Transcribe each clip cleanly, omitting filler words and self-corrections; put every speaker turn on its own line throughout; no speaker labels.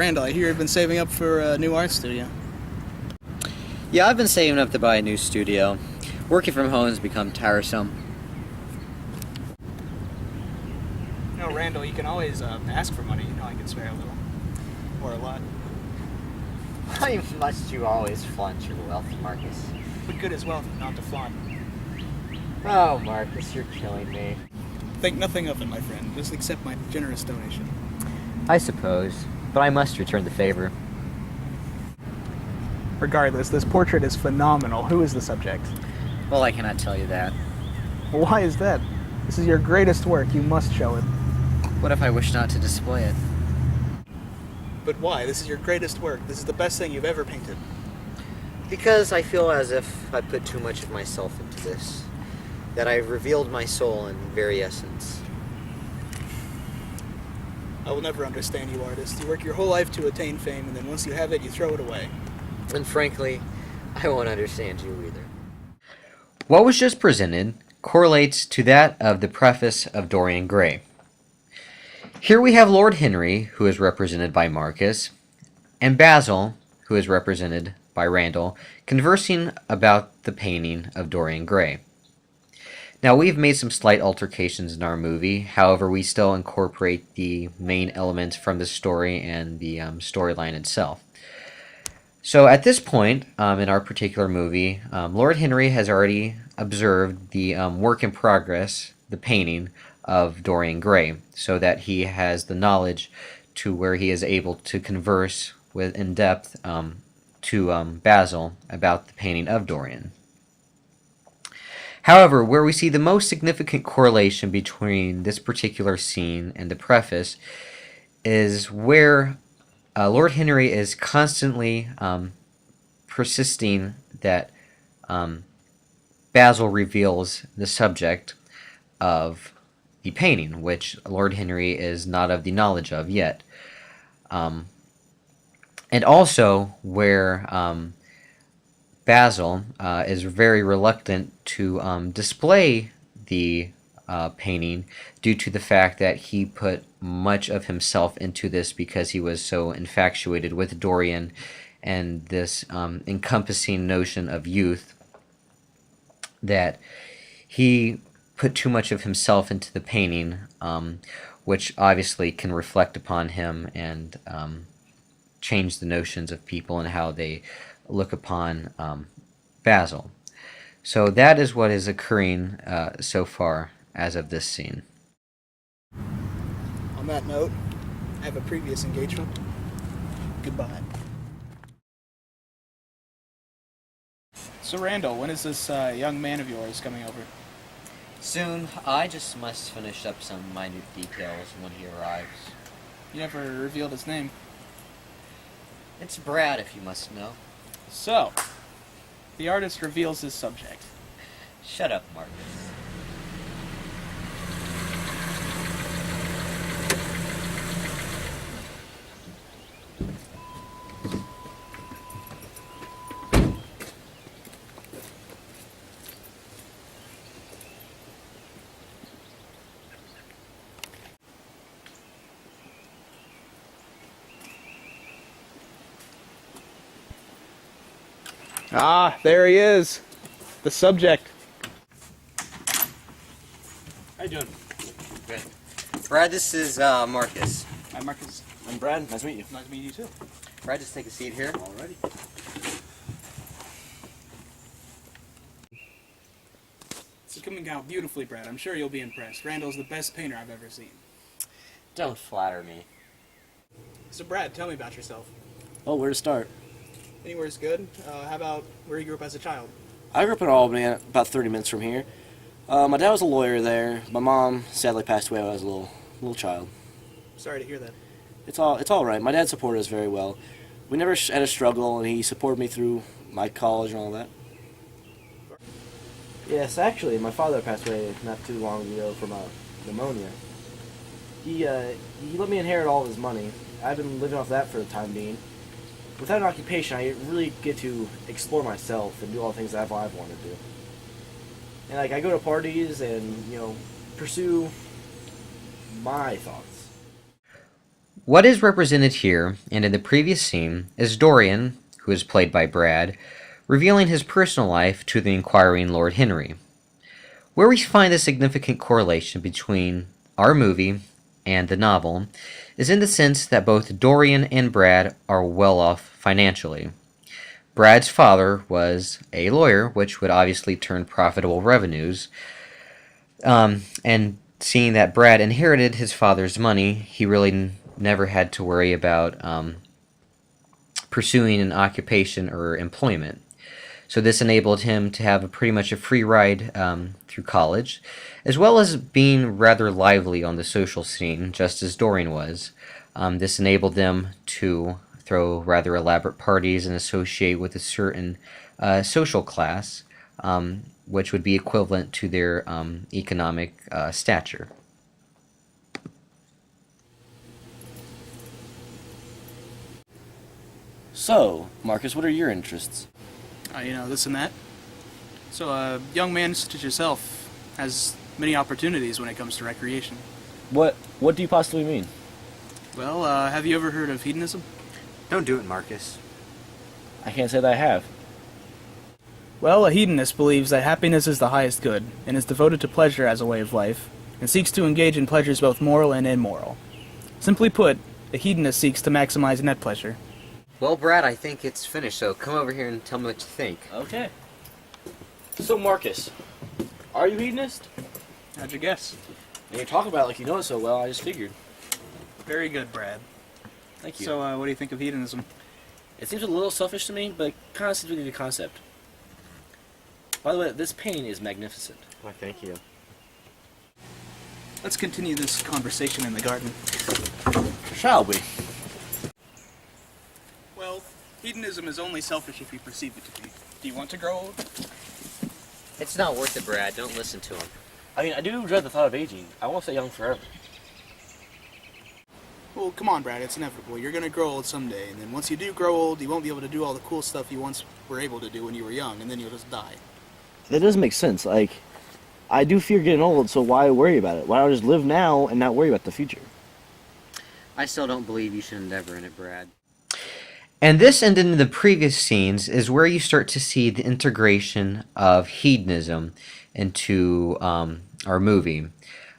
Randall, I hear you've been saving up for a new art studio.
Yeah, I've been saving up to buy a new studio. Working from home has become tiresome.
You know, Randall, you can always ask for money. You know I can spare a little. Or a lot.
Why must you always flaunt your wealth, Marcus?
What good is wealth if not to flaunt?
Oh, Marcus, you're killing me.
Think nothing of it, my friend. Just accept my generous donation.
I suppose, but I must return the favor.
Regardless, this portrait is phenomenal. Who is the subject?
Well, I cannot tell you that.
Why is that? This is your greatest work. You must show it.
What if I wish not to display it?
But why? This is your greatest work. This is the best thing you've ever painted.
Because I feel as if I put too much of myself into this. That I've revealed my soul in very essence.
I will never understand you, artist. You work your whole life to attain fame, and then once you have it, you throw it away.
And frankly, I won't understand you either. What was just presented correlates to that of the preface of Dorian Gray. Here we have Lord Henry, who is represented by Marcus, and Basil, who is represented by Randall, conversing about the painting of Dorian Gray. Now, we've made some slight altercations in our movie, however, we still incorporate the main elements from the story and the storyline itself. So at this point in our particular movie, Lord Henry has already observed the work in progress, the painting of Dorian Gray, so that he has the knowledge to where he is able to converse with in depth to Basil about the painting of Dorian. However, where we see the most significant correlation between this particular scene and the preface is where Lord Henry is constantly persisting that Basil reveals the subject of the painting, which Lord Henry is not of the knowledge of yet. And also where Basil is very reluctant to display the painting due to the fact that he put much of himself into this because he was so infatuated with Dorian and this encompassing notion of youth that he put too much of himself into the painting, which obviously can reflect upon him and change the notions of people and how they look upon Basil. So that is what is occurring so far as of this scene.
On that note, I have a previous engagement. Goodbye. So Randall, when is this young man of yours coming over?
Soon. I just must finish up some minute details when he arrives.
You never revealed his name.
It's Brad, if you must know.
So, the artist reveals his subject.
Shut up, Marcus.
Ah, there he is. The subject.
How you doing?
Good. Brad, this is Marcus.
Hi, Marcus.
I'm Brad. Nice to meet you.
Nice to meet you, too.
Brad, just take a seat here.
Alrighty.
This is coming out beautifully, Brad. I'm sure you'll be impressed. Randall's the best painter I've ever seen.
Don't flatter me.
So, Brad, tell me about yourself.
Oh, where to start?
Anywhere's good. How about where you grew up as a child?
I grew up in Albany, about 30 minutes from here. My dad was a lawyer there. My mom sadly passed away when I was a little child.
Sorry to hear that.
It's all right. My dad supported us very well. We never had a struggle, and he supported me through my college and all that. Yes, actually, my father passed away not too long ago from pneumonia. He let me inherit all of his money. I've been living off that for the time being. Without an occupation, I really get to explore myself and do all the things that I've wanted to do. And like, I go to parties and, pursue my thoughts.
What is represented here and in the previous scene is Dorian, who is played by Brad, revealing his personal life to the inquiring Lord Henry. Where we find a significant correlation between our movie and the novel is in the sense that both Dorian and Brad are well off financially. Brad's father was a lawyer, which would obviously turn profitable revenues, and seeing that Brad inherited his father's money, he really never had to worry about pursuing an occupation or employment. So this enabled him to have pretty much a free ride through college, as well as being rather lively on the social scene, just as Dorian was. This enabled them to throw rather elaborate parties and associate with a certain social class, which would be equivalent to their economic stature.
So, Marcus, what are your interests?
This and that. So a young man such as yourself has many opportunities when it comes to recreation.
What do you possibly mean?
Well, have you ever heard of hedonism?
Don't do it, Marcus.
I can't say that I have.
Well, a hedonist believes that happiness is the highest good, and is devoted to pleasure as a way of life, and seeks to engage in pleasures both moral and immoral. Simply put, a hedonist seeks to maximize net pleasure.
Well, Brad, I think it's finished, so come over here and tell me what you think.
Okay. So, Marcus, are you hedonist?
How'd you guess?
And you talk about it like you know it so well, I just figured.
Very good, Brad.
Thank you.
So, what do you think of hedonism?
It seems a little selfish to me, but it kind of seems to be the concept. By the way, this painting is magnificent.
Why, thank you.
Let's continue this conversation in the garden.
Shall we?
Well, hedonism is only selfish if you perceive it to be. Do you want to grow old?
It's not worth it, Brad. Don't listen to him.
I mean, I do dread the thought of aging. I won't stay young forever.
Well, come on, Brad, it's inevitable. You're going to grow old someday, and then once you do grow old, you won't be able to do all the cool stuff you once were able to do when you were young, and then you'll just die.
That doesn't make sense. Like, I do fear getting old, so why worry about it? Why not just live now and not worry about the future?
I still don't believe you should endeavor in it, Brad. And this and in the previous scenes is where you start to see the integration of hedonism into our movie,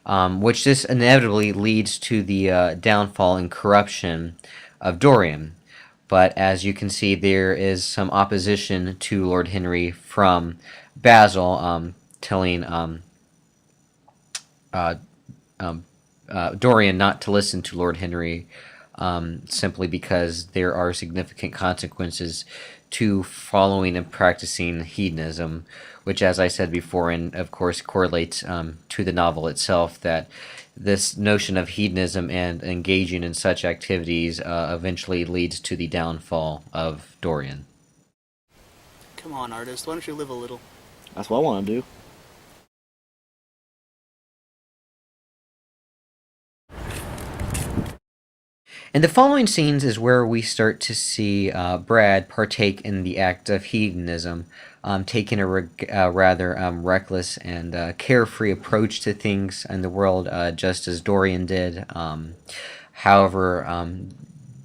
which this inevitably leads to the downfall and corruption of Dorian. But as you can see, there is some opposition to Lord Henry from Basil, telling Dorian not to listen to Lord Henry, simply because there are significant consequences to following and practicing hedonism, which, as I said before, and of course correlates to the novel itself, that this notion of hedonism and engaging in such activities eventually leads to the downfall of Dorian.
Come on, artist, why don't you live a little?
That's what I want to do.
In the following scenes is where we start to see Brad partake in the act of hedonism, taking a rather reckless and carefree approach to things in the world, just as Dorian did. However,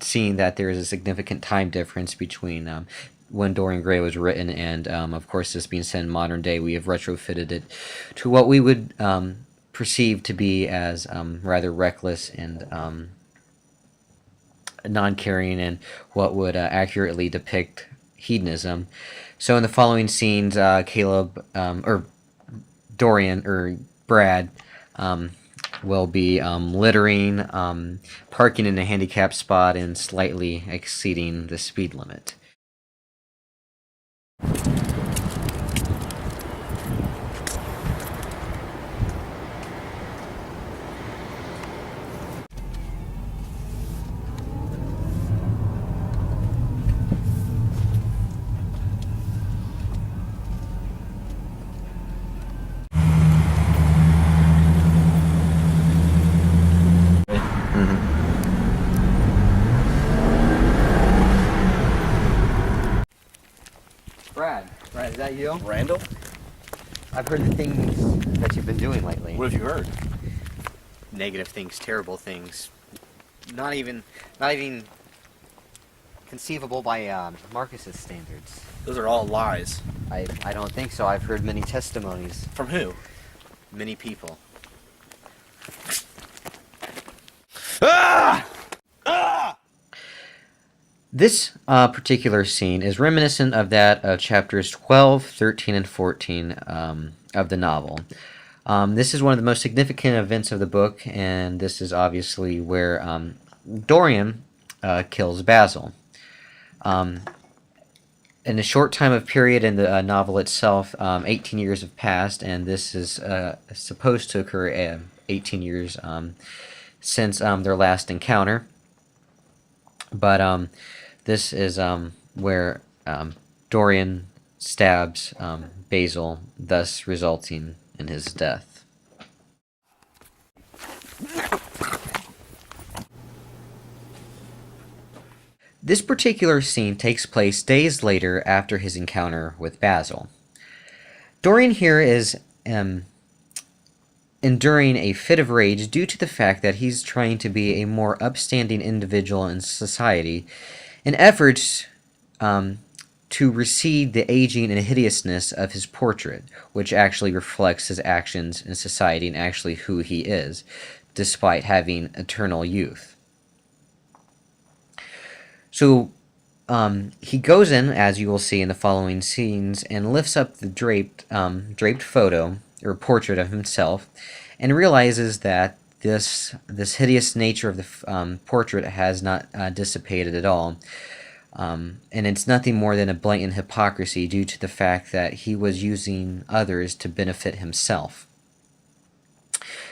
seeing that there is a significant time difference between when Dorian Gray was written and, of course, this being said in modern day, we have retrofitted it to what we would perceive to be as rather reckless and non-caring, and what would accurately depict hedonism. So in the following scenes, Dorian or Brad will be littering, parking in a handicapped spot, and slightly exceeding the speed limit. Brad, is that you?
Randall?
I've heard the things that you've been doing lately.
What have you heard?
Negative things, terrible things. not even conceivable by Marcus's standards.
Those are all lies.
I don't think so. I've heard many testimonies.
From who?
Many people.
Ah! Ah!
This particular scene is reminiscent of that of chapters 12, 13, and 14 of the novel. This is one of the most significant events of the book, and this is obviously where Dorian kills Basil. In a short time of period in the novel itself, 18 years have passed, and this is supposed to occur 18 years since their last encounter. But this is where Dorian stabs Basil, thus resulting in his death. This particular scene takes place days later after his encounter with Basil. Dorian here is enduring a fit of rage due to the fact that he's trying to be a more upstanding individual in society in efforts to recede the aging and hideousness of his portrait, which actually reflects his actions in society and actually who he is, despite having eternal youth. So he goes in, as you will see in the following scenes, and lifts up the draped photo or portrait of himself, and realizes that this hideous nature of the portrait has not dissipated at all, and it's nothing more than a blatant hypocrisy due to the fact that he was using others to benefit himself.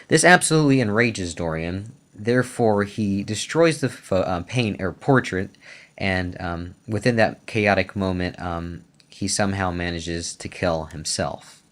This absolutely enrages Dorian. Therefore, he destroys the portrait, and within that chaotic moment, he somehow manages to kill himself.